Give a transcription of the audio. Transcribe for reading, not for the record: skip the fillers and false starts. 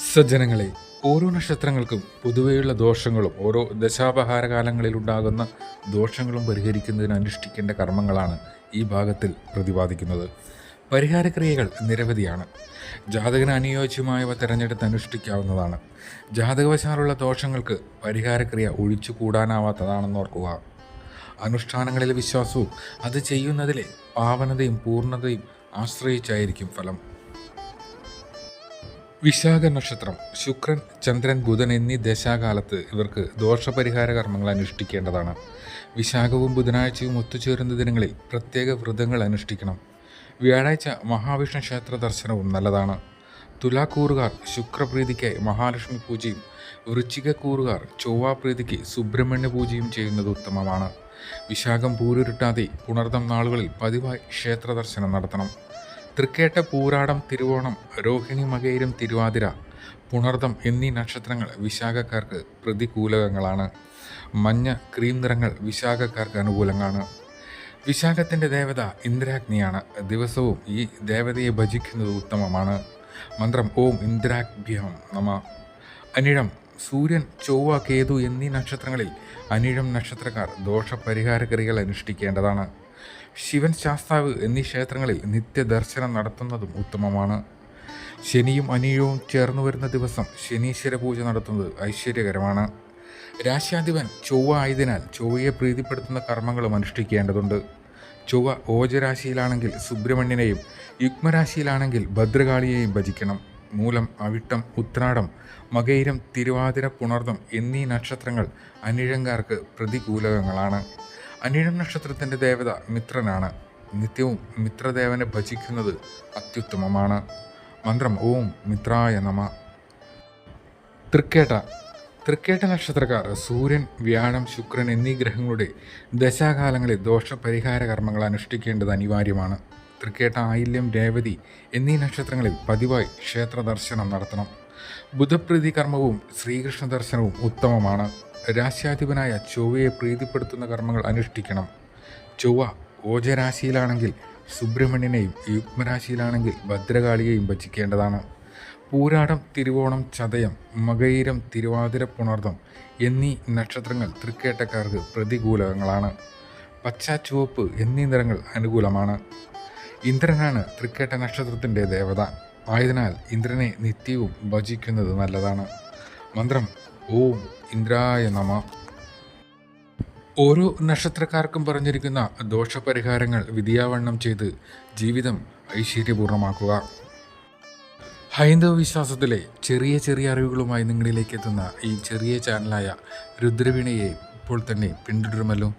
സജ്ജനങ്ങളെ, ഓരോ നക്ഷത്രങ്ങൾക്കും പൊതുവെയുള്ള ദോഷങ്ങളും ഓരോ ദശാപഹാരകാലങ്ങളിലുണ്ടാകുന്ന ദോഷങ്ങളും പരിഹരിക്കുന്നതിന് അനുഷ്ഠിക്കേണ്ട കർമ്മങ്ങളാണ് ഈ ഭാഗത്തിൽ പ്രതിപാദിക്കുന്നത്. പരിഹാരക്രിയകൾ നിരവധിയാണ്. ജാതകന് അനുയോജ്യമായവ തിരഞ്ഞെടുത്ത് അനുഷ്ഠിക്കാവുന്നതാണ്. ജാതകവശാലുള്ള ദോഷങ്ങൾക്ക് പരിഹാരക്രിയ ഒഴിച്ചുകൂടാനാവാത്തതാണെന്നോർക്കുക. അനുഷ്ഠാനങ്ങളിലെ വിശ്വാസവും അത് ചെയ്യുന്നതിലെ പാവനതയും പൂർണ്ണതയും ആശ്രയിച്ചായിരിക്കും ഫലം. വിശാഖ നക്ഷത്രം. ശുക്രൻ, ചന്ദ്രൻ, ബുധൻ എന്നീ ദശാകാലത്ത് ഇവർക്ക് ദോഷപരിഹാര കർമ്മങ്ങൾ അനുഷ്ഠിക്കേണ്ടതാണ്. വിശാഖവും ബുധനാഴ്ചയും ഒത്തുചേരുന്ന ദിനങ്ങളിൽ പ്രത്യേക വ്രതങ്ങൾ അനുഷ്ഠിക്കണം. വ്യാഴാഴ്ച മഹാവിഷ്ണു ക്ഷേത്ര ദർശനവും നല്ലതാണ്. തുലാക്കൂറുകാർ ശുക്രപ്രീതിക്കായി മഹാലക്ഷ്മി പൂജയും വൃശ്ചികക്കൂറുകാർ ചൊവ്വാപ്രീതിക്ക് സുബ്രഹ്മണ്യ പൂജയും ചെയ്യുന്നത് ഉത്തമമാണ്. വിശാഖം പൂരുരുട്ടാതെ പുണർദം നാളുകളിൽ പതിവായി ക്ഷേത്ര ദർശനം നടത്തണം. തൃക്കേട്ട, പൂരാടം, തിരുവോണം, രോഹിണി, മകയിരം, തിരുവാതിര, പുണർദം എന്നീ നക്ഷത്രങ്ങൾ വിശാഖക്കാർക്ക് പ്രതികൂലകങ്ങളാണ്. മഞ്ഞ, ക്രീം നിറങ്ങൾ വിശാഖക്കാർക്ക് അനുകൂലങ്ങളാണ്. വിശാഖത്തിൻ്റെ ദേവത ഇന്ദ്രാഗ്നിയാണ്. ദിവസവും ഈ ദേവതയെ ഭജിക്കുന്നത് ഉത്തമമാണ്. മന്ത്രം ഓം ഇന്ദ്രാഗ്ഭ്യം നമ. അനിഴം. സൂര്യൻ, ചൊവ്വ, കേതു എന്നീ നക്ഷത്രങ്ങളിൽ അനിഴം നക്ഷത്രക്കാർ ദോഷപരിഹാരക്രിയകൾ അനുഷ്ഠിക്കേണ്ടതാണ്. ശിവൻ, ശാസ്താവ് എന്നീ ക്ഷേത്രങ്ങളിൽ നിത്യദർശനം നടത്തുന്നതും ഉത്തമമാണ്. ശനിയും അനിഴവും ചേർന്നു വരുന്ന ദിവസം ശനീശ്വര പൂജ നടത്തുന്നത് ഐശ്വര്യകരമാണ്. രാശ്യാധിപൻ ചൊവ്വ ആയതിനാൽ ചൊവ്വയെ പ്രീതിപ്പെടുത്തുന്ന കർമ്മങ്ങളും അനുഷ്ഠിക്കേണ്ടതുണ്ട്. ചൊവ്വ ഓജരാശിയിലാണെങ്കിൽ സുബ്രഹ്മണ്യനെയും യുഗ്മരാശിയിലാണെങ്കിൽ ഭദ്രകാളിയെയും ഭജിക്കണം. മൂലം, അവിട്ടം, ഉത്രാടം, മകയിരം, തിരുവാതിര, പുണർദം എന്നീ നക്ഷത്രങ്ങൾ അനിഴങ്കാർക്ക് പ്രതികൂലകങ്ങളാണ്. അനിഴം നക്ഷത്രത്തിൻ്റെ ദേവത മിത്രനാണ്. നിത്യവും മിത്രദേവനെ ഭജിക്കുന്നത് അത്യുത്തമമാണ്. മന്ത്രം ഓം മിത്രായ നമ. തൃക്കേട്ട. തൃക്കേട്ട നക്ഷത്രക്കാർ സൂര്യൻ, വ്യാഴം, ശുക്രൻ എന്നീ ഗ്രഹങ്ങളുടെ ദശാകാലങ്ങളിൽ ദോഷപരിഹാര കർമ്മങ്ങൾ അനുഷ്ഠിക്കേണ്ടത് അനിവാര്യമാണ്. തൃക്കേട്ട, ആയില്യം, രേവതി എന്നീ നക്ഷത്രങ്ങളിൽ പതിവായി ക്ഷേത്ര ദർശനം നടത്തണം. ബുധപ്രീതി കർമ്മവും ശ്രീകൃഷ്ണ ദർശനവും ഉത്തമമാണ്. രാശ്യാധിപനായ ചൊവ്വയെ പ്രീതിപ്പെടുത്തുന്ന കർമ്മങ്ങൾ അനുഷ്ഠിക്കണം. ചൊവ്വ ഓജരാശിയിലാണെങ്കിൽ സുബ്രഹ്മണ്യനെയും യുഗ്മരാശിയിലാണെങ്കിൽ ഭദ്രകാളിയെയും ഭജിക്കേണ്ടതാണ്. പൂരാടം, തിരുവോണം, ചതയം, മകയിരം, തിരുവാതിര, പുണർദം എന്നീ നക്ഷത്രങ്ങൾ തൃക്കേട്ടക്കാർക്ക് പ്രതികൂലങ്ങളാണ്. പച്ച, ചുവപ്പ് എന്നീ നിറങ്ങൾ അനുകൂലമാണ്. ഇന്ദ്രനാണ് തൃക്കേട്ട നക്ഷത്രത്തിൻ്റെ ദേവത. ആയതിനാൽ ഇന്ദ്രനെ നിത്യവും ഭജിക്കുന്നത് നല്ലതാണ്. മന്ത്രം ഓം ഇന്ദ്രായ നമ. ഓരോ നക്ഷത്രക്കാർക്കും പറഞ്ഞിരിക്കുന്ന ദോഷപരിഹാരങ്ങൾ വിധിയാവണ്ണം ചെയ്ത് ജീവിതം ഐശ്വര്യപൂർണ്ണമാക്കുക. ഹൈന്ദവ വിശ്വാസത്തിലെ ചെറിയ ചെറിയ അറിവുകളുമായി നിങ്ങളിലേക്ക് എത്തുന്ന ഈ ചെറിയ ചാനലായ രുദ്രവീണയെ ഇപ്പോൾ തന്നെ പിന്തുടരുമല്ലോ.